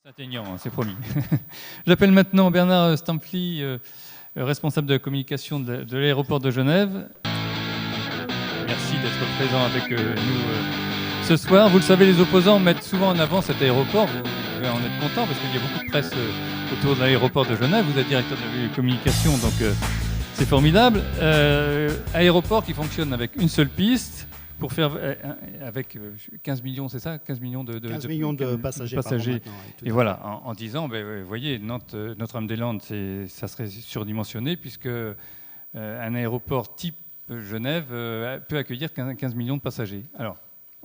C'est atteignant, c'est promis. J'appelle maintenant Bernard Stampfli, responsable de la communication de l'aéroport de Genève. Merci d'être présent avec nous ce soir. Vous le savez, les opposants mettent souvent en avant cet aéroport. Vous devez en être content parce qu'il y a beaucoup de presse autour de l'aéroport de Genève. Vous êtes directeur de la communication, donc c'est formidable. Aéroport qui fonctionne avec une seule piste pour faire avec 15 millions, c'est ça, 15 millions de 15 millions de passagers. Et voilà, en disant, vous voyez, Notre-Dame-des-Landes, ça serait surdimensionné puisque un aéroport type Genève peut accueillir 15 millions de passagers. Alors,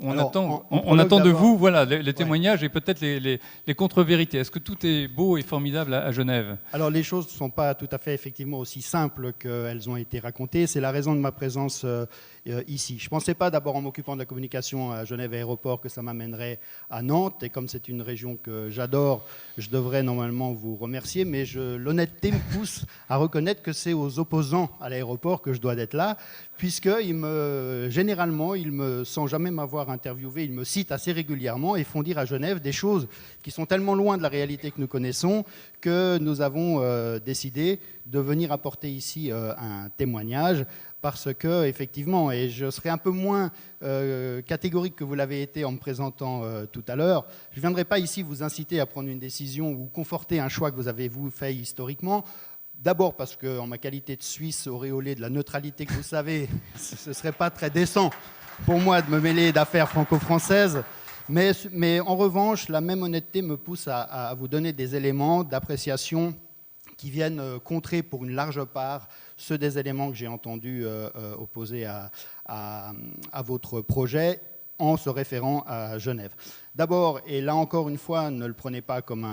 on attend de vous voilà, les témoignages et peut-être les contre-vérités. Est-ce que tout est beau et formidable à Genève ? Alors les choses ne sont pas tout à fait effectivement aussi simples qu'elles ont été racontées. C'est la raison de ma présence ici. Je ne pensais pas d'abord en m'occupant de la communication à Genève Aéroport que ça m'amènerait à Nantes. Et comme c'est une région que j'adore, je devrais normalement vous remercier. Mais l'honnêteté me pousse à reconnaître que c'est aux opposants à l'aéroport que je dois être là, puisque généralement, sans jamais m'avoir interviewé, ils me citent assez régulièrement et font dire à Genève des choses qui sont tellement loin de la réalité que nous connaissons que nous avons décidé de venir apporter ici un témoignage parce que, effectivement, et je serai un peu moins catégorique que vous l'avez été en me présentant tout à l'heure, je ne viendrai pas ici vous inciter à prendre une décision ou conforter un choix que vous avez fait historiquement. D'abord parce qu'en ma qualité de Suisse auréolé de la neutralité que vous savez, ce ne serait pas très décent pour moi de me mêler d'affaires franco-françaises. Mais en revanche, la même honnêteté me pousse à vous donner des éléments d'appréciation qui viennent contrer pour une large part ceux des éléments que j'ai entendus opposés à votre projet en se référant à Genève. D'abord, et là encore une fois, ne le prenez pas comme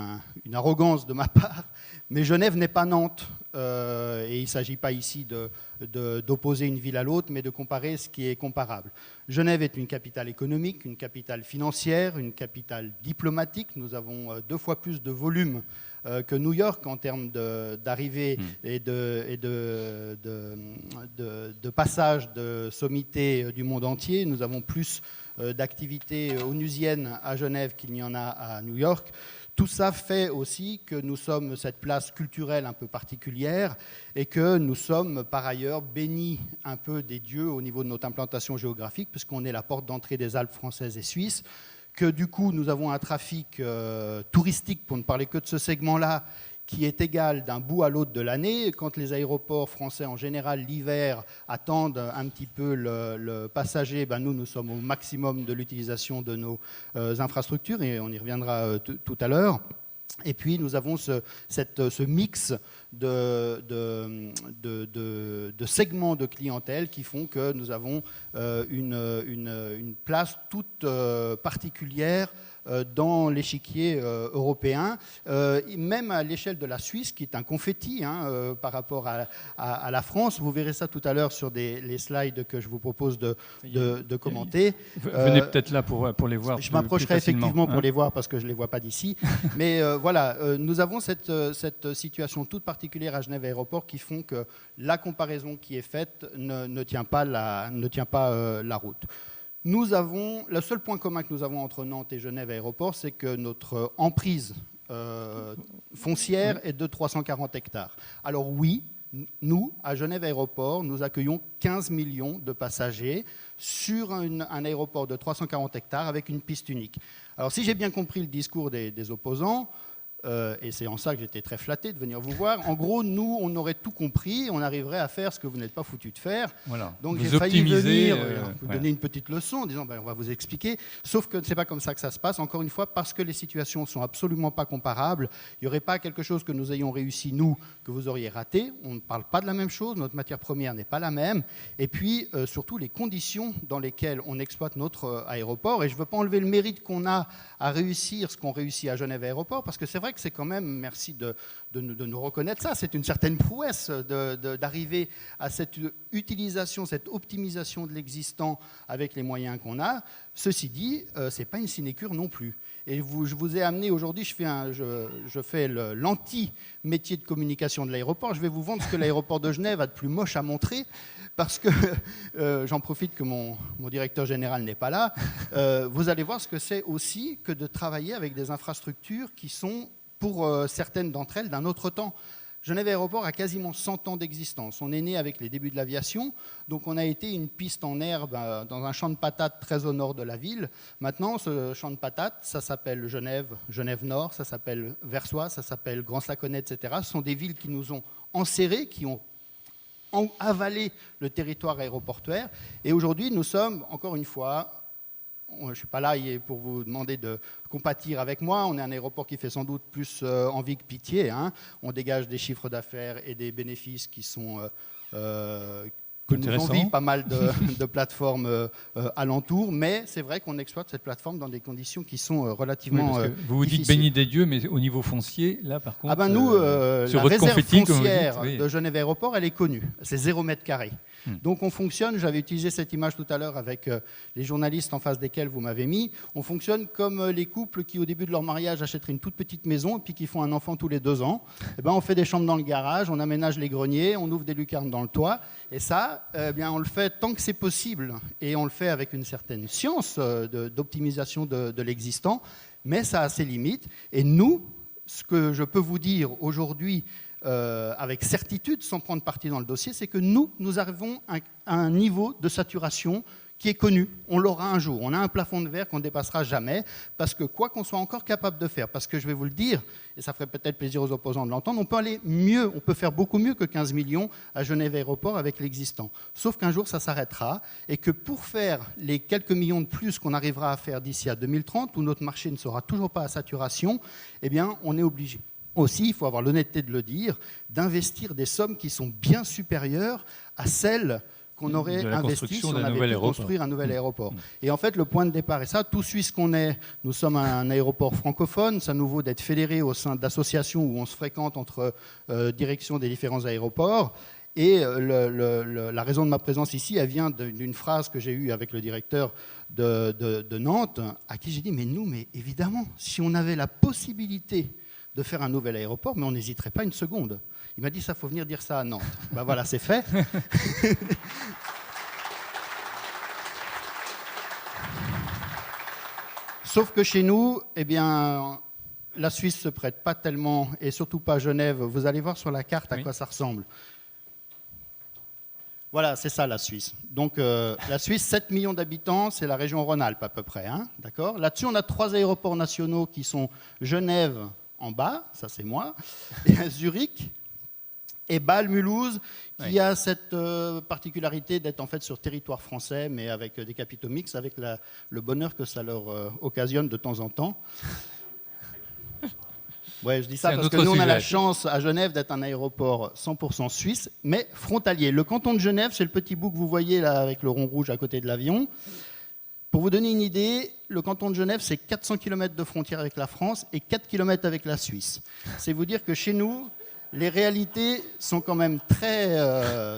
une arrogance de ma part, mais Genève n'est pas Nantes. Et il ne s'agit pas ici d'opposer une ville à l'autre, mais de comparer ce qui est comparable. Genève est une capitale économique, une capitale financière, une capitale diplomatique. Nous avons 2 fois plus de volume que New York en termes d'arrivée et de passage de sommités du monde entier. Nous avons plus d'activités onusiennes à Genève qu'il n'y en a à New York. Tout ça fait aussi que nous sommes cette place culturelle un peu particulière et que nous sommes par ailleurs bénis un peu des dieux au niveau de notre implantation géographique, puisqu'on est la porte d'entrée des Alpes françaises et suisses, que du coup nous avons un trafic touristique, pour ne parler que de ce segment-là, qui est égal d'un bout à l'autre de l'année. Quand les aéroports français, en général, l'hiver, attendent un petit peu le passager, nous sommes au maximum de l'utilisation de nos infrastructures, et on y reviendra tout à l'heure. Et puis, nous avons ce mix de segments de clientèle qui font que nous avons une place toute particulière dans l'échiquier européen, même à l'échelle de la Suisse, qui est un confetti par rapport à la France. Vous verrez ça tout à l'heure sur les slides que je vous propose de commenter. Venez peut-être là pour les voir. Je m'approcherai effectivement pour les voir parce que je ne les vois pas d'ici. Mais voilà, nous avons cette situation toute particulière à Genève Aéroport qui font que la comparaison qui est faite ne tient pas la route. Le seul point commun que nous avons entre Nantes et Genève Aéroport, c'est que notre emprise foncière est de 340 hectares. Alors oui, nous, à Genève Aéroport, nous accueillons 15 millions de passagers sur un aéroport de 340 hectares avec une piste unique. Alors si j'ai bien compris le discours des opposants, et c'est en ça que j'étais très flatté de venir vous voir. En gros, nous, on aurait tout compris, on arriverait à faire ce que vous n'êtes pas foutu de faire. Voilà. Donc j'ai failli venir vous donner une petite leçon en disant on va vous expliquer. Sauf que ce n'est pas comme ça que ça se passe, encore une fois, parce que les situations ne sont absolument pas comparables. Il n'y aurait pas quelque chose que nous ayons réussi, nous, que vous auriez raté. On ne parle pas de la même chose, notre matière première n'est pas la même. Et puis, surtout, les conditions dans lesquelles on exploite notre aéroport. Et je ne veux pas enlever le mérite qu'on a à réussir ce qu'on réussit à Genève Aéroport, parce que c'est vrai que c'est quand même, merci de nous reconnaître ça, c'est une certaine prouesse d'arriver à cette utilisation, cette optimisation de l'existant avec les moyens qu'on a. Ceci dit, ce n'est pas une sinécure non plus. Et je vous ai amené aujourd'hui, je fais l'anti-métier de communication de l'aéroport. Je vais vous vendre ce que l'aéroport de Genève a de plus moche à montrer, parce que j'en profite que mon directeur général n'est pas là. Vous allez voir ce que c'est aussi que de travailler avec des infrastructures qui sont, pour certaines d'entre elles, d'un autre temps. Genève Aéroport a quasiment 100 ans d'existence. On est né avec les débuts de l'aviation, donc on a été une piste en herbe dans un champ de patates très au nord de la ville. Maintenant, ce champ de patates, ça s'appelle Genève, Genève-Nord, ça s'appelle Versoix, ça s'appelle Grand-Saconnet, etc. Ce sont des villes qui nous ont enserrés, qui ont avalé le territoire aéroportuaire. Et aujourd'hui, nous sommes, encore une fois, je ne suis pas là pour vous demander de compatir avec moi. On est un aéroport qui fait sans doute plus envie que pitié. Hein. On dégage des chiffres d'affaires et des bénéfices qui sont que nous envient pas mal de plateformes alentours. Mais c'est vrai qu'on exploite cette plateforme dans des conditions qui sont relativement vous vous dites béni des dieux, mais au niveau foncier, là par contre... Nous, la réserve foncière de Genève Aéroport, elle est connue. C'est 0 mètre carré. Donc on fonctionne, j'avais utilisé cette image tout à l'heure avec les journalistes en face desquels vous m'avez mis, on fonctionne comme les couples qui au début de leur mariage achèteraient une toute petite maison et puis qui font un enfant tous les 2 ans. Et ben, on fait des chambres dans le garage, on aménage les greniers, on ouvre des lucarnes dans le toit et ça, on le fait tant que c'est possible et on le fait avec une certaine science d'optimisation de l'existant, mais ça a ses limites. Et nous, ce que je peux vous dire aujourd'hui avec certitude, sans prendre parti dans le dossier, c'est que nous arrivons à un niveau de saturation qui est connu. On l'aura un jour. On a un plafond de verre qu'on ne dépassera jamais, parce que quoi qu'on soit encore capable de faire, parce que je vais vous le dire, et ça ferait peut-être plaisir aux opposants de l'entendre, on peut aller mieux, on peut faire beaucoup mieux que 15 millions à Genève Aéroport avec l'existant. Sauf qu'un jour, ça s'arrêtera, et que pour faire les quelques millions de plus qu'on arrivera à faire d'ici à 2030, où notre marché ne sera toujours pas à saturation, eh bien, on est obligé. Aussi, il faut avoir l'honnêteté de le dire, d'investir des sommes qui sont bien supérieures à celles qu'on aurait investies si on avait pu construire un nouvel aéroport. Et en fait, le point de départ est ça. Tout Suisse qu'on est, nous sommes un aéroport francophone. Ça nous vaut d'être fédérés au sein d'associations où on se fréquente entre directions des différents aéroports. Et la raison de ma présence ici, elle vient d'une phrase que j'ai eue avec le directeur de Nantes, à qui j'ai dit, mais évidemment, si on avait la possibilité de faire un nouvel aéroport, mais on n'hésiterait pas une seconde. Il m'a dit, ça, faut venir dire ça à Nantes. Ben voilà, c'est fait. Sauf que chez nous, la Suisse ne se prête pas tellement, et surtout pas Genève. Vous allez voir sur la carte à quoi ça ressemble. Voilà, c'est ça la Suisse. Donc la Suisse, 7 millions d'habitants, c'est la région Rhône-Alpes à peu près. Hein, d'accord ? Là-dessus, on a 3 aéroports nationaux qui sont Genève, en bas, ça c'est moi, et Zurich, et Bâle-Mulhouse, qui a cette particularité d'être en fait sur territoire français, mais avec des capitaux mixtes, avec le bonheur que ça leur occasionne de temps en temps. Ouais, je dis ça parce que nous, on a la chance à Genève d'être un aéroport 100% suisse, mais frontalier. Le canton de Genève, c'est le petit bout que vous voyez là avec le rond rouge à côté de l'avion. Pour vous donner une idée, le canton de Genève, c'est 400 km de frontière avec la France et 4 km avec la Suisse. C'est vous dire que chez nous, les réalités sont quand même très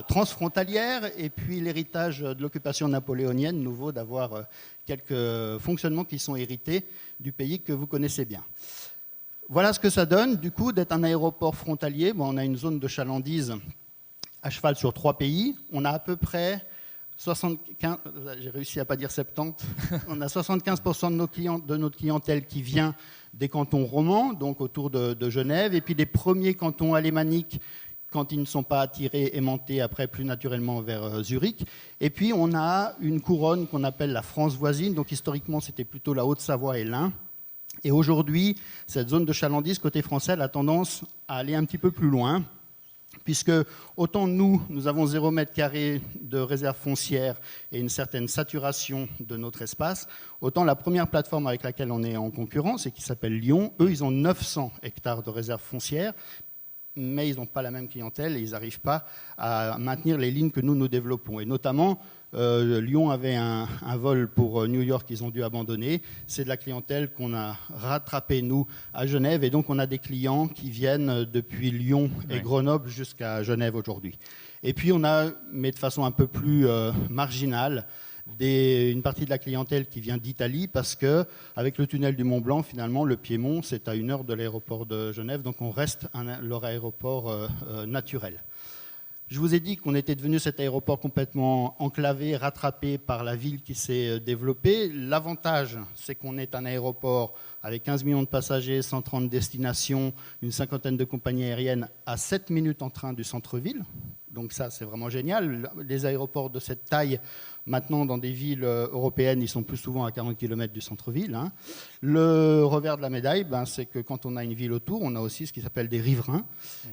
transfrontalières, et puis l'héritage de l'occupation napoléonienne nous vaut d'avoir quelques fonctionnements qui sont hérités du pays que vous connaissez bien. Voilà ce que ça donne, du coup, d'être un aéroport frontalier. Bon, on a une zone de chalandise à cheval sur 3 pays. On a à peu près 75, j'ai réussi à pas dire 70, on a 75% de notre clientèle qui vient des cantons romans, donc autour de Genève, et puis des premiers cantons alémaniques quand ils ne sont pas attirés, aimantés après plus naturellement vers Zurich. Et puis on a une couronne qu'on appelle la France voisine, donc historiquement c'était plutôt la Haute-Savoie et l'Ain. Et aujourd'hui, cette zone de chalandise côté français elle a tendance à aller un petit peu plus loin, puisque autant nous avons 0 mètre carré de réserve foncière et une certaine saturation de notre espace, autant la première plateforme avec laquelle on est en concurrence, et qui s'appelle Lyon, eux, ils ont 900 hectares de réserve foncière, mais ils n'ont pas la même clientèle et ils n'arrivent pas à maintenir les lignes que nous développons. Et notamment, Lyon avait un vol pour New York qu'ils ont dû abandonner. C'est de la clientèle qu'on a rattrapée, nous, à Genève. Et donc, on a des clients qui viennent depuis Lyon et Grenoble jusqu'à Genève aujourd'hui. Et puis, on a, mais de façon un peu plus marginale, une partie de la clientèle qui vient d'Italie parce qu'avec le tunnel du Mont Blanc, finalement, le Piémont, c'est à 1 heure de l'aéroport de Genève, donc on reste leur aéroport naturel. Je vous ai dit qu'on était devenu cet aéroport complètement enclavé, rattrapé par la ville qui s'est développée. L'avantage, c'est qu'on est un aéroport avec 15 millions de passagers, 130 destinations, une cinquantaine de compagnies aériennes à 7 minutes en train du centre-ville. Donc ça, c'est vraiment génial. Les aéroports de cette taille, maintenant, dans des villes européennes, ils sont plus souvent à 40 km du centre-ville. Le revers de la médaille, c'est que quand on a une ville autour, on a aussi ce qui s'appelle des riverains.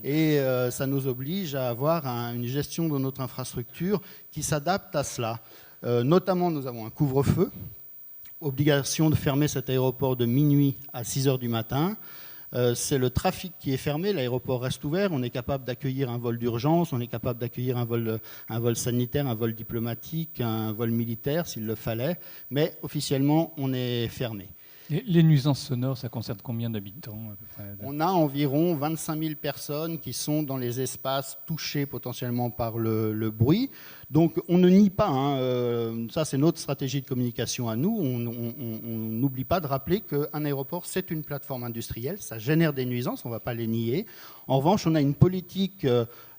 Et ça nous oblige à avoir une gestion de notre infrastructure qui s'adapte à cela. Notamment, nous avons un couvre-feu, obligation de fermer cet aéroport de minuit à 6 heures du matin. C'est le trafic qui est fermé, l'aéroport reste ouvert, on est capable d'accueillir un vol d'urgence, on est capable d'accueillir un vol sanitaire, un vol diplomatique, un vol militaire s'il le fallait, mais officiellement on est fermé. Les nuisances sonores, ça concerne combien d'habitants à peu près ? On a environ 25 000 personnes qui sont dans les espaces touchés potentiellement par le bruit. Donc on ne nie pas, ça c'est notre stratégie de communication à nous, on n'oublie pas de rappeler qu'un aéroport c'est une plateforme industrielle, ça génère des nuisances, on ne va pas les nier. En revanche, on a une politique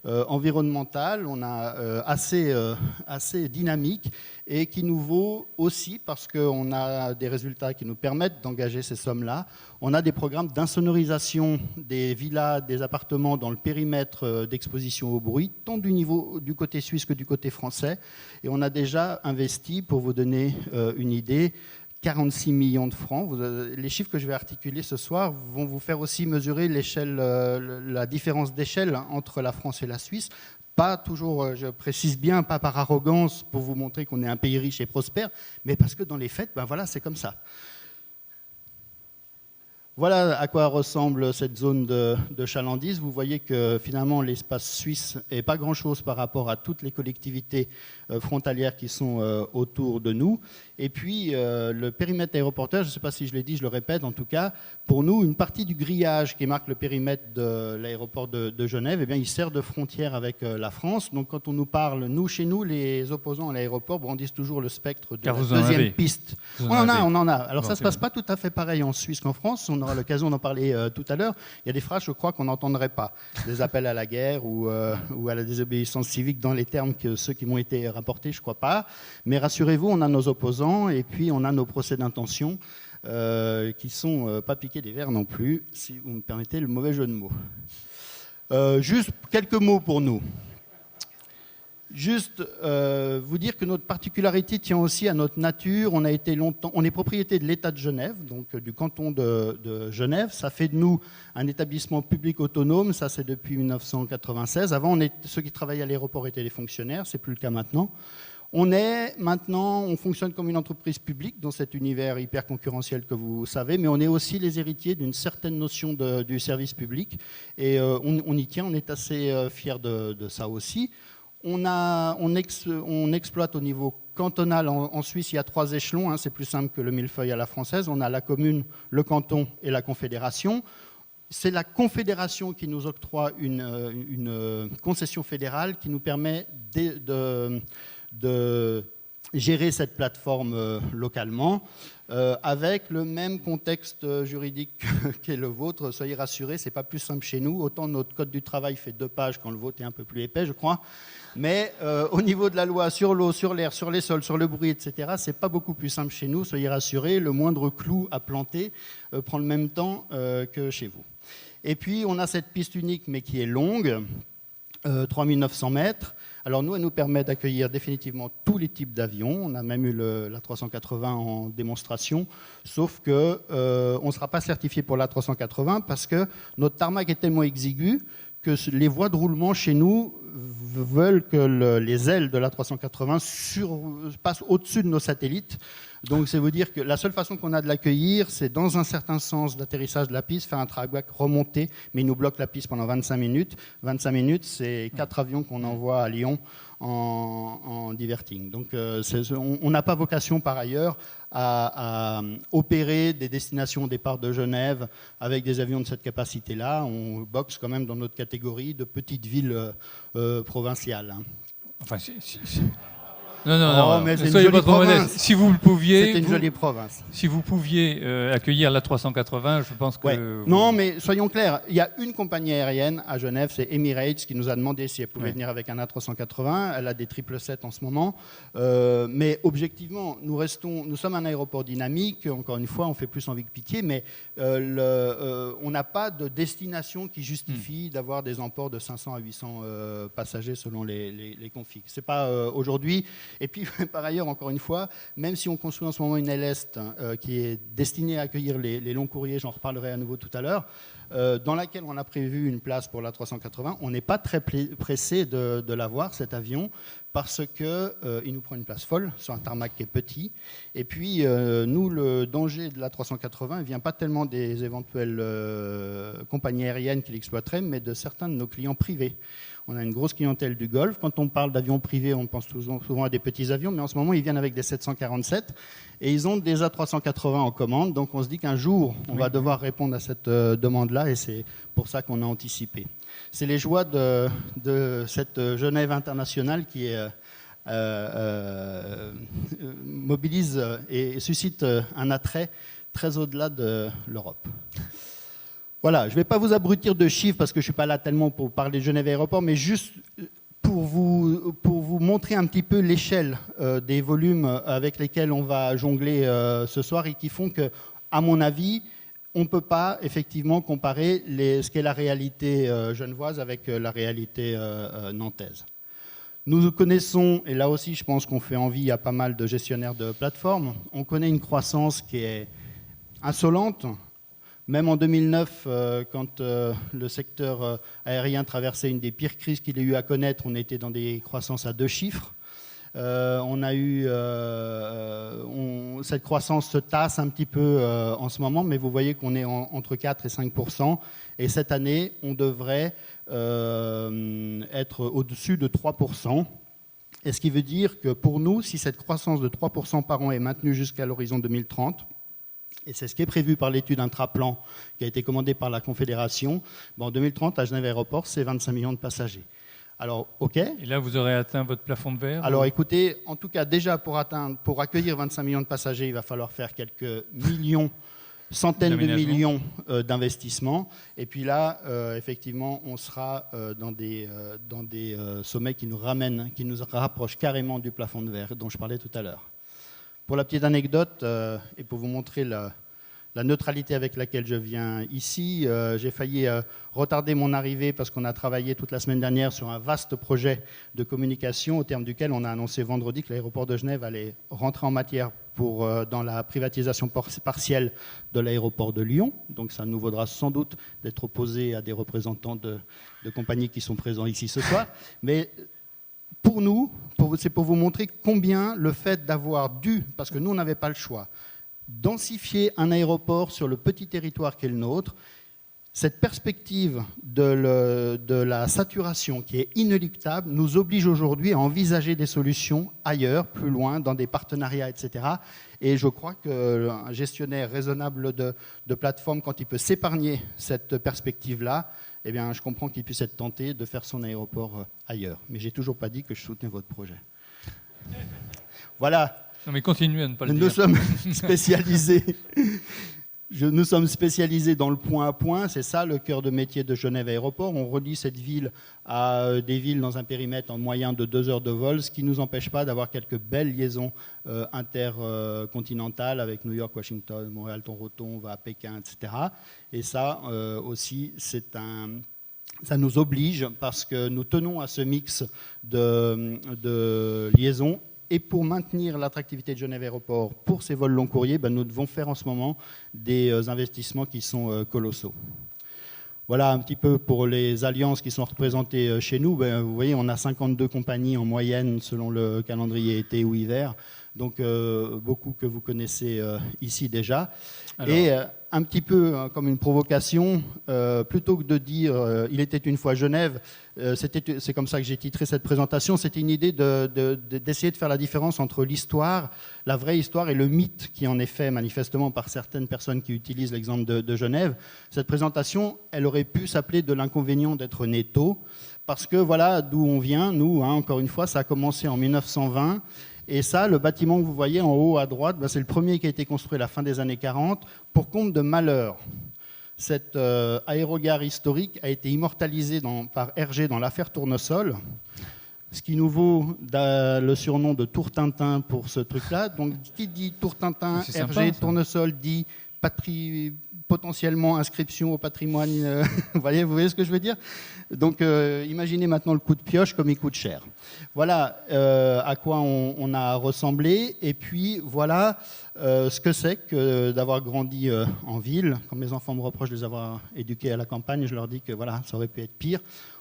environnementale, on a assez dynamique et qui nous vaut aussi parce qu'on a des résultats qui nous permettent d'engager ces sommes-là. On a des programmes d'insonorisation des villas, des appartements dans le périmètre d'exposition au bruit, tant du côté suisse que du côté français. Et on a déjà investi, pour vous donner une idée, 46 millions de francs. Les chiffres que je vais articuler ce soir vont vous faire aussi mesurer la différence d'échelle entre la France et la Suisse. Pas toujours, je précise bien, pas par arrogance pour vous montrer qu'on est un pays riche et prospère, mais parce que dans les faits, voilà, c'est comme ça. Voilà à quoi ressemble cette zone de chalandise. Vous voyez que finalement l'espace suisse n'est pas grand-chose par rapport à toutes les collectivités frontalières qui sont autour de nous. Et puis le périmètre aéroportuaire, je ne sais pas si je l'ai dit, je le répète en tout cas, pour nous, une partie du grillage qui marque le périmètre de l'aéroport de Genève, eh bien, il sert de frontière avec la France. Donc quand on nous parle, chez nous, les opposants à l'aéroport brandissent toujours le spectre de la deuxième piste. On en a. Alors ça ne se passe pas tout à fait pareil en Suisse qu'en France. On aura l'occasion d'en parler tout à l'heure. Il y a des phrases, je crois, qu'on n'entendrait pas. Des appels à la guerre ou à la désobéissance civique dans les termes que ceux qui m'ont été rapportés, je ne crois pas. Mais rassurez-vous, on a nos opposants et puis on a nos procès d'intention qui ne sont pas piqués des verres non plus, si vous me permettez le mauvais jeu de mots. Juste quelques mots pour nous. Juste vous dire que notre particularité tient aussi à notre nature. On est propriété de l'État de Genève, donc du canton de Genève. Ça fait de nous un établissement public autonome, ça c'est depuis 1996. Avant, ceux qui travaillaient à l'aéroport étaient des fonctionnaires, c'est plus le cas maintenant. On fonctionne comme une entreprise publique dans cet univers hyper concurrentiel que vous savez, mais on est aussi les héritiers d'une certaine notion du service public. Et on y tient, on est assez fiers de ça aussi. On exploite au niveau cantonal. En Suisse, il y a 3 échelons, c'est plus simple que le millefeuille à la française. On a la commune, le canton et la confédération. C'est la confédération qui nous octroie une concession fédérale qui nous permet de gérer cette plateforme localement avec le même contexte juridique qu'est le vôtre. Soyez rassurés, ce n'est pas plus simple chez nous. Autant notre code du travail fait 2 pages quand le vôtre est un peu plus épais, je crois. Mais au niveau de la loi sur l'eau, sur l'air, sur les sols, sur le bruit, etc., ce n'est pas beaucoup plus simple chez nous. Soyez rassurés, le moindre clou à planter prend le même temps que chez vous. Et puis, on a cette piste unique, mais qui est longue, 3900 mètres. Alors nous, elle nous permet d'accueillir définitivement tous les types d'avions. On a même eu l'A380 en démonstration, sauf qu'on ne sera pas certifié pour l'A380 parce que notre tarmac est tellement exigu que les voies de roulement chez nous veulent que les ailes de l'A380 passent au-dessus de nos satellites. Donc c'est vous dire que la seule façon qu'on a de l'accueillir, c'est dans un certain sens d'atterrissage de la piste, faire un track-back, remonter, mais il nous bloque la piste pendant 25 minutes. 25 minutes, c'est 4 avions qu'on envoie à Lyon en diverting. Donc on n'a pas vocation par ailleurs à opérer des destinations au départ de Genève avec des avions de cette capacité-là. On boxe quand même dans notre catégorie de petites villes provinciales. Enfin, Non, mais c'est une soyez jolie pas trop province. modeste. Si vous le pouviez, C'est une jolie province. si vous pouviez accueillir l'A380, je pense que... Ouais. Non, mais soyons clairs, il y a une compagnie aérienne à Genève, c'est Emirates, qui nous a demandé si elle pouvait venir avec un A380. Elle a des 777 en ce moment. Mais objectivement, nous sommes un aéroport dynamique. Encore une fois, on fait plus envie que pitié, mais on n'a pas de destination qui justifie d'avoir des emports de 500 à 800 passagers selon les configs. C'est pas aujourd'hui. Et puis, par ailleurs, encore une fois, même si on construit en ce moment une LEST qui est destinée à accueillir les longs courriers, j'en reparlerai à nouveau tout à l'heure, dans laquelle on a prévu une place pour l'A380, on n'est pas très pressé de l'avoir, cet avion, parce qu'il nous prend une place folle sur un tarmac qui est petit. Et puis, nous, le danger de l'A380 ne vient pas tellement des éventuelles compagnies aériennes qui l'exploiteraient, mais de certains de nos clients privés. On a une grosse clientèle du Golfe. Quand on parle d'avions privés, on pense souvent à des petits avions, mais en ce moment, ils viennent avec des 747 et ils ont des A380 en commande. Donc, on se dit qu'un jour, on va devoir répondre à cette demande-là et c'est pour ça qu'on a anticipé. C'est les joies de cette Genève internationale qui mobilise et suscite un attrait très au-delà de l'Europe. Voilà, je ne vais pas vous abrutir de chiffres parce que je ne suis pas là tellement pour parler de Genève Aéroport, mais juste pour vous montrer un petit peu l'échelle des volumes avec lesquels on va jongler ce soir et qui font que, à mon avis, on ne peut pas effectivement comparer ce qu'est la réalité genevoise avec la réalité nantaise. Nous connaissons, et là aussi je pense qu'on fait envie à pas mal de gestionnaires de plateformes, on connaît une croissance qui est insolente. Même en 2009, quand le secteur aérien traversait une des pires crises qu'il ait eu à connaître, on était dans des croissances à 2 chiffres. On a eu cette croissance se tasse un petit peu en ce moment, mais vous voyez qu'on est entre 4 et 5%. Et cette année, on devrait être au-dessus de 3%. Et ce qui veut dire que pour nous, si cette croissance de 3% par an est maintenue jusqu'à l'horizon 2030, et c'est ce qui est prévu par l'étude intraplan qui a été commandée par la Confédération, en 2030, à Genève Aéroport, c'est 25 millions de passagers. Alors, OK. Et là, vous aurez atteint votre plafond de verre? Alors, écoutez, en tout cas, déjà, pour accueillir 25 millions de passagers, il va falloir faire quelques millions, centaines de millions d'investissements. Et puis là, effectivement, on sera dans des sommets qui nous rapprochent carrément du plafond de verre dont je parlais tout à l'heure. Pour la petite anecdote, et pour vous montrer la neutralité avec laquelle je viens ici, j'ai failli retarder mon arrivée parce qu'on a travaillé toute la semaine dernière sur un vaste projet de communication au terme duquel on a annoncé vendredi que l'aéroport de Genève allait rentrer en matière dans la privatisation partielle de l'aéroport de Lyon. Donc ça nous vaudra sans doute d'être opposé à des représentants de compagnies qui sont présents ici ce soir. Mais pour nous, c'est pour vous montrer combien le fait d'avoir dû, parce que nous on n'avait pas le choix, densifier un aéroport sur le petit territoire qu'est le nôtre, cette perspective de la saturation qui est inéluctable nous oblige aujourd'hui à envisager des solutions ailleurs, plus loin, dans des partenariats, etc. Et je crois qu'un gestionnaire raisonnable de plateforme, quand il peut s'épargner cette perspective-là, eh bien, je comprends qu'il puisse être tenté de faire son aéroport ailleurs. Mais je n'ai toujours pas dit que je soutenais votre projet. Voilà. Non, mais continuez à ne pas le dire. Nous sommes spécialisés. Nous sommes spécialisés dans le point à point, c'est ça le cœur de métier de Genève Aéroport. On relie cette ville à des villes dans un périmètre en moyen de 2 heures de vol, ce qui ne nous empêche pas d'avoir quelques belles liaisons intercontinentales avec New York, Washington, Montréal, Toronto, on va à Pékin, etc. Et ça aussi, ça nous oblige parce que nous tenons à ce mix de liaisons. Et pour maintenir l'attractivité de Genève Aéroport pour ces vols long courriers, nous devons faire en ce moment des investissements qui sont colossaux. Voilà un petit peu pour les alliances qui sont représentées chez nous. Vous voyez, on a 52 compagnies en moyenne selon le calendrier été ou hiver. Donc beaucoup que vous connaissez ici déjà. Alors, et un petit peu comme une provocation, plutôt que de dire « il était une fois Genève », c'est comme ça que j'ai titré cette présentation, c'était une idée d'essayer de faire la différence entre l'histoire, la vraie histoire et le mythe qui en est fait manifestement par certaines personnes qui utilisent l'exemple de Genève. Cette présentation, elle aurait pu s'appeler « de l'inconvénient d'être né tôt », parce que voilà d'où on vient, nous, encore une fois, ça a commencé en 1920, Et ça, le bâtiment que vous voyez en haut à droite, c'est le premier qui a été construit à la fin des années 40. Pour comble de malheur, cette aérogare historique a été immortalisée par Hergé dans l'affaire Tournesol, ce qui nous vaut le surnom de Tour Tintin pour ce truc-là. Donc, qui dit Tour Tintin, Hergé, Tournesol, dit potentiellement inscription au patrimoine. Vous voyez ce que je veux dire? Donc, imaginez maintenant le coup de pioche comme il coûte cher. Voilà à quoi on a ressemblé. Et puis, voilà ce que c'est que d'avoir grandi en ville. Quand mes enfants me reprochent de les avoir éduqués à la campagne, je leur dis que voilà, ça aurait pu être pire.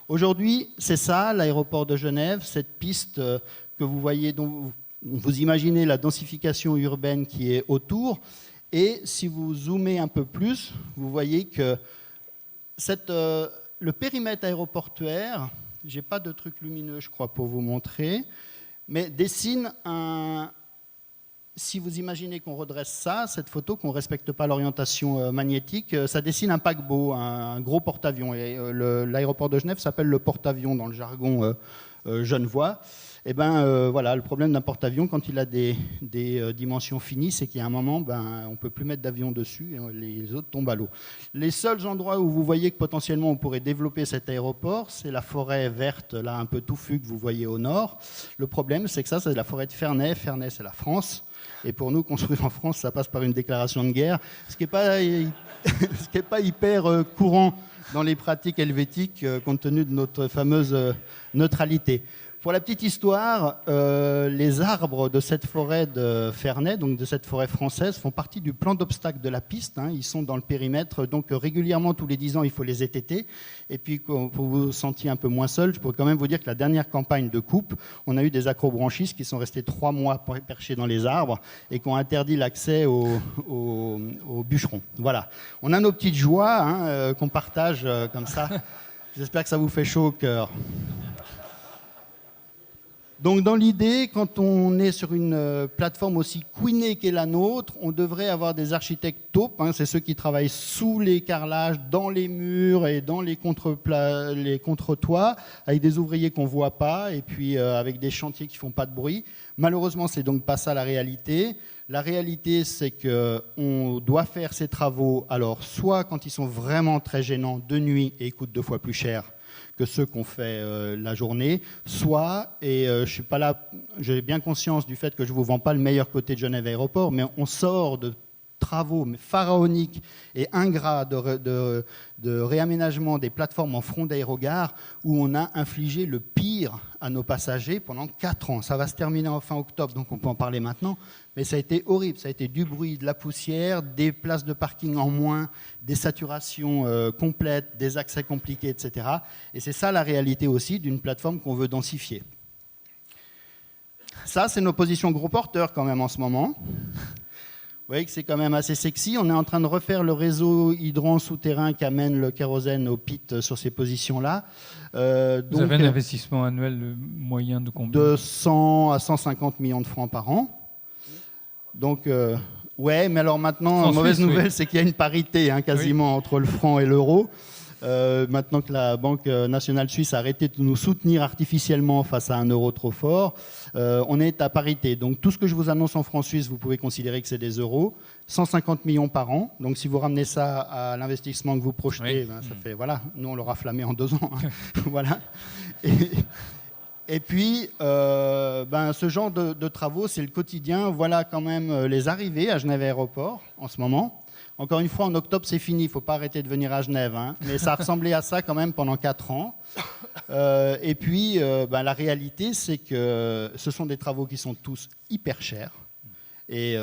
Aujourd'hui, c'est ça, l'aéroport de Genève, cette piste que vous voyez, dont vous imaginez la densification urbaine qui est autour. Et si vous zoomez un peu plus, vous voyez que le périmètre aéroportuaire, je n'ai pas de truc lumineux, je crois, pour vous montrer, mais dessine un... Si vous imaginez qu'on redresse ça, cette photo, qu'on ne respecte pas l'orientation magnétique, ça dessine un paquebot, un gros porte-avions. Et l'aéroport de Genève s'appelle le porte-avions dans le jargon genevois. Et voilà, le problème d'un porte-avions, quand il a des dimensions finies, c'est qu'il y a un moment, on ne peut plus mettre d'avion dessus et les autres tombent à l'eau. Les seuls endroits où vous voyez que potentiellement on pourrait développer cet aéroport, c'est la forêt verte, là un peu touffue que vous voyez au nord. Le problème, c'est que ça, c'est la forêt de Ferney. Ferney, c'est la France. Et pour nous, construire en France, ça passe par une déclaration de guerre, ce qui n'est pas hyper courant dans les pratiques helvétiques, compte tenu de notre fameuse neutralité. Pour la petite histoire, les arbres de cette forêt de Ferney, donc de cette forêt française, font partie du plan d'obstacles de la piste. Ils sont dans le périmètre, donc régulièrement, tous les 10 ans, il faut les étêter. Et puis, pour vous sentir un peu moins seul, je pourrais quand même vous dire que la dernière campagne de coupe, on a eu des acrobranchistes qui sont restés 3 mois perchés dans les arbres et qui ont interdit l'accès aux bûcherons. Voilà. On a nos petites joies qu'on partage comme ça. J'espère que ça vous fait chaud au cœur. Donc dans l'idée, quand on est sur une plateforme aussi couinée qu'est la nôtre, on devrait avoir des architectes taupes, c'est ceux qui travaillent sous les carrelages, dans les murs et dans les contre-toits, avec des ouvriers qu'on ne voit pas et puis avec des chantiers qui ne font pas de bruit. Malheureusement, c'est donc pas ça la réalité. La réalité, c'est qu'on doit faire ces travaux, alors soit quand ils sont vraiment très gênants de nuit et ils coûtent 2 fois plus cher que ceux qu'on fait la journée, soit, et je suis pas là, j'ai bien conscience du fait que je ne vous vends pas le meilleur côté de Genève Aéroport, mais on sort de travaux pharaoniques et ingrats de réaménagement des plateformes en front d'aérogare où on a infligé le pire à nos passagers pendant 4 ans. Ça va se terminer en fin octobre, donc on peut en parler maintenant, mais ça a été horrible. Ça a été du bruit, de la poussière, des places de parking en moins, des saturations complètes, des accès compliqués, etc. Et c'est ça la réalité aussi d'une plateforme qu'on veut densifier. Ça, c'est nos positions gros porteurs quand même en ce moment. Vous voyez que c'est quand même assez sexy. On est en train de refaire le réseau hydrant souterrain qui amène le kérosène au pit sur ces positions-là. Vous avez un investissement annuel moyen de combien? De 100 à 150 millions de francs par an. Donc, ouais, mais alors maintenant, mauvaise nouvelle, c'est qu'il y a une parité quasiment entre le franc et l'euro. Maintenant que la Banque nationale suisse a arrêté de nous soutenir artificiellement face à un euro trop fort, on est à parité. Donc tout ce que je vous annonce en francs suisses, vous pouvez considérer que c'est des euros. 150 millions par an. Donc si vous ramenez ça à l'investissement que vous projetez, ça fait, voilà, nous on l'aura flammé en 2 ans. Voilà. Et puis, ce genre de travaux, c'est le quotidien. Voilà quand même les arrivées à Genève Aéroport en ce moment. Encore une fois, en octobre, c'est fini. Il ne faut pas arrêter de venir à Genève. Mais ça ressemblait à ça quand même pendant 4 ans. Et puis, la réalité, c'est que ce sont des travaux qui sont tous hyper chers. Et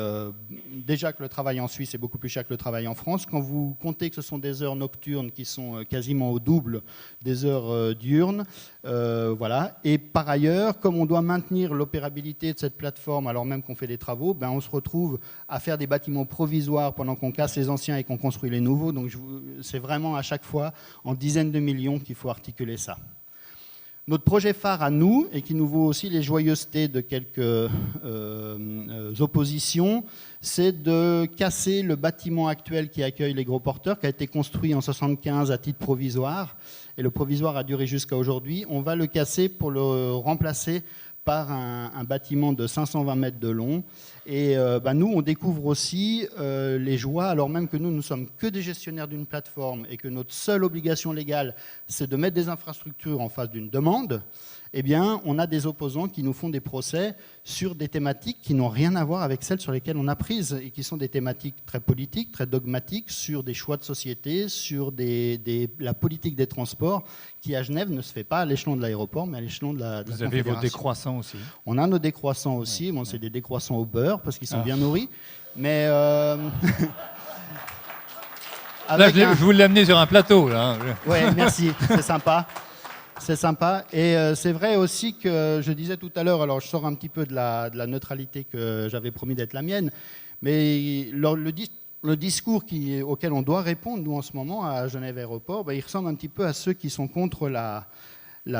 déjà que le travail en Suisse est beaucoup plus cher que le travail en France. Quand vous comptez que ce sont des heures nocturnes qui sont quasiment au double des heures diurnes, voilà. Et par ailleurs, comme on doit maintenir l'opérabilité de cette plateforme alors même qu'on fait des travaux, on se retrouve à faire des bâtiments provisoires pendant qu'on casse les anciens et qu'on construit les nouveaux. Donc c'est vraiment à chaque fois en dizaines de millions qu'il faut articuler ça. Notre projet phare à nous, et qui nous vaut aussi les joyeusetés de quelques oppositions, c'est de casser le bâtiment actuel qui accueille les gros porteurs, qui a été construit en 1975 à titre provisoire, et le provisoire a duré jusqu'à aujourd'hui. On va le casser pour le remplacer par un bâtiment de 520 mètres de long. Et nous, on découvre aussi les joies, alors même que nous ne sommes que des gestionnaires d'une plateforme et que notre seule obligation légale, c'est de mettre des infrastructures en face d'une demande. Eh bien, on a des opposants qui nous font des procès sur des thématiques qui n'ont rien à voir avec celles sur lesquelles on a prise et qui sont des thématiques très politiques, très dogmatiques, sur des choix de société, sur la politique des transports, qui à Genève ne se fait pas à l'échelon de l'aéroport, mais à l'échelon de la Vous avez vos décroissants aussi. On a nos décroissants aussi. Bon, c'est des décroissants au beurre parce qu'ils sont bien nourris. Mais là, je vous l'ai amené sur un plateau. Oui, merci, c'est sympa. C'est sympa. Et c'est vrai aussi que je disais tout à l'heure, alors je sors un petit peu de la neutralité que j'avais promis d'être la mienne, mais le discours auquel on doit répondre, nous, en ce moment, à Genève Aéroport, il ressemble un petit peu à ceux qui sont contre la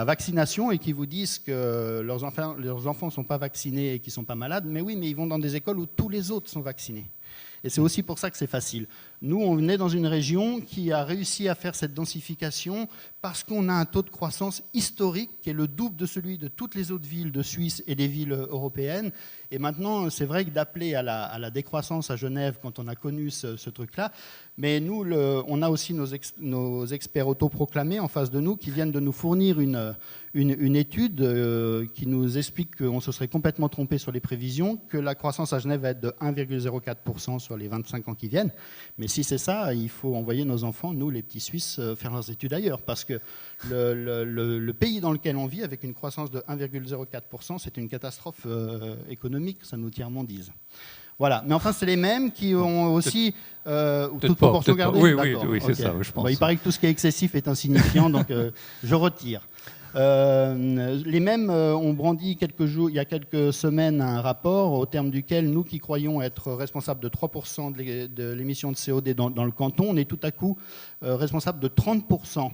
vaccination et qui vous disent que leurs enfants ne sont pas vaccinés et qu'ils ne sont pas malades. Mais oui, mais ils vont dans des écoles où tous les autres sont vaccinés. Et c'est aussi pour ça que c'est facile. Nous, on est dans une région qui a réussi à faire cette densification parce qu'on a un taux de croissance historique qui est le double de celui de toutes les autres villes de Suisse et des villes européennes. Et maintenant, c'est vrai que d'appeler à la décroissance à Genève quand on a connu ce truc-là, mais nous, on a aussi nos experts autoproclamés en face de nous qui viennent de nous fournir une étude qui nous explique qu'on se serait complètement trompé sur les prévisions, que la croissance à Genève va être de 1,04% sur les 25 ans qui viennent. Mais si c'est ça, il faut envoyer nos enfants, nous les petits Suisses, faire leurs études ailleurs. Parce que le pays dans lequel on vit, avec une croissance de 1,04%, c'est une catastrophe économique, ça nous tiers-mondise. Voilà, mais enfin c'est les mêmes qui ont aussi toute proportion gardée. Oui, c'est ça, je pense. Bon, il paraît que tout ce qui est excessif est insignifiant, donc je retire. Les mêmes ont brandi il y a quelques semaines un rapport au terme duquel nous qui croyons être responsables de 3% de l'émission de CO2 dans le canton, on est tout à coup responsable de 30%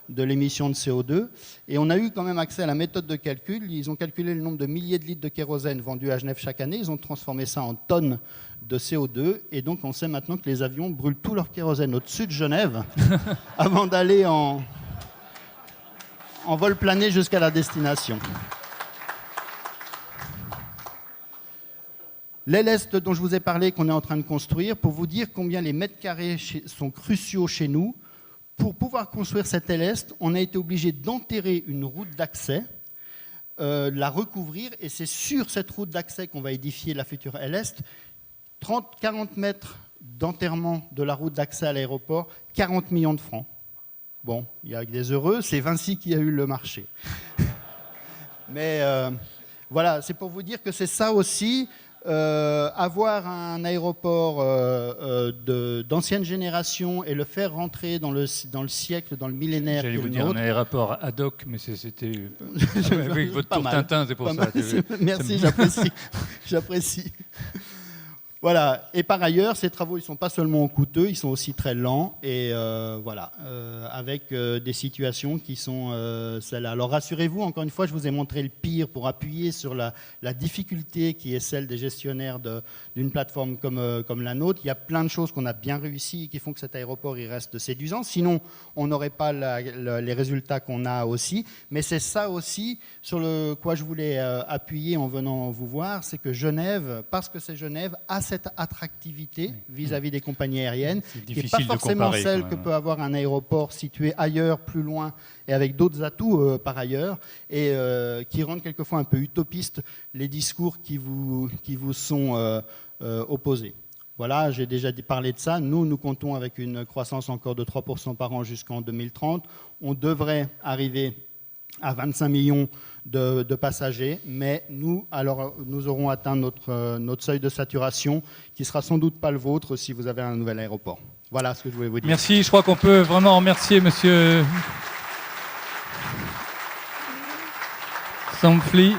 de l'émission de CO2. Et on a eu quand même accès à la méthode de calcul. Ils ont calculé le nombre de milliers de litres de kérosène vendus à Genève chaque année. Ils ont transformé ça en tonnes de CO2. Et donc on sait maintenant que les avions brûlent tout leur kérosène au-dessus de Genève avant d'aller en vol plané jusqu'à la destination. L'Est dont je vous ai parlé, qu'on est en train de construire, pour vous dire combien les mètres carrés sont cruciaux chez nous. Pour pouvoir construire cet LS, on a été obligé d'enterrer une route d'accès, la recouvrir, et c'est sur cette route d'accès qu'on va édifier la future LS. 30-40 mètres d'enterrement de la route d'accès à l'aéroport, 40 millions de francs. Bon, il y a des heureux, c'est Vinci qui a eu le marché. Mais voilà, c'est pour vous dire que c'est ça aussi. Avoir un aéroport d'ancienne génération et le faire rentrer dans le siècle, dans le millénaire. J'allais vous dire un aéroport ad hoc, mais c'était oui, votre tour Tintin, c'est pour ça. Merci, j'apprécie. Voilà. Et par ailleurs, ces travaux, ils ne sont pas seulement coûteux, ils sont aussi très lents et voilà, avec des situations qui sont celles-là. Alors rassurez-vous, encore une fois, je vous ai montré le pire pour appuyer sur la difficulté qui est celle des gestionnaires d'une plateforme comme la nôtre. Il y a plein de choses qu'on a bien réussi et qui font que cet aéroport il reste séduisant. Sinon, on n'aurait pas les résultats qu'on a aussi. Mais c'est ça aussi sur quoi je voulais appuyer en venant vous voir, c'est que Genève, parce que c'est Genève, a cette attractivité vis-à-vis des compagnies aériennes, qui n'est pas forcément celle que peut avoir un aéroport situé ailleurs, plus loin, et avec d'autres atouts par ailleurs, et qui rendent quelquefois un peu utopistes les discours qui vous sont opposés. Voilà, j'ai déjà parlé de ça. Nous comptons avec une croissance encore de 3% par an jusqu'en 2030. On devrait arriver à 25 millions de passagers, mais nous aurons atteint notre seuil de saturation, qui sera sans doute pas le vôtre si vous avez un nouvel aéroport. Voilà ce que je voulais vous dire. Merci, je crois qu'on peut vraiment remercier Monsieur Stampfli.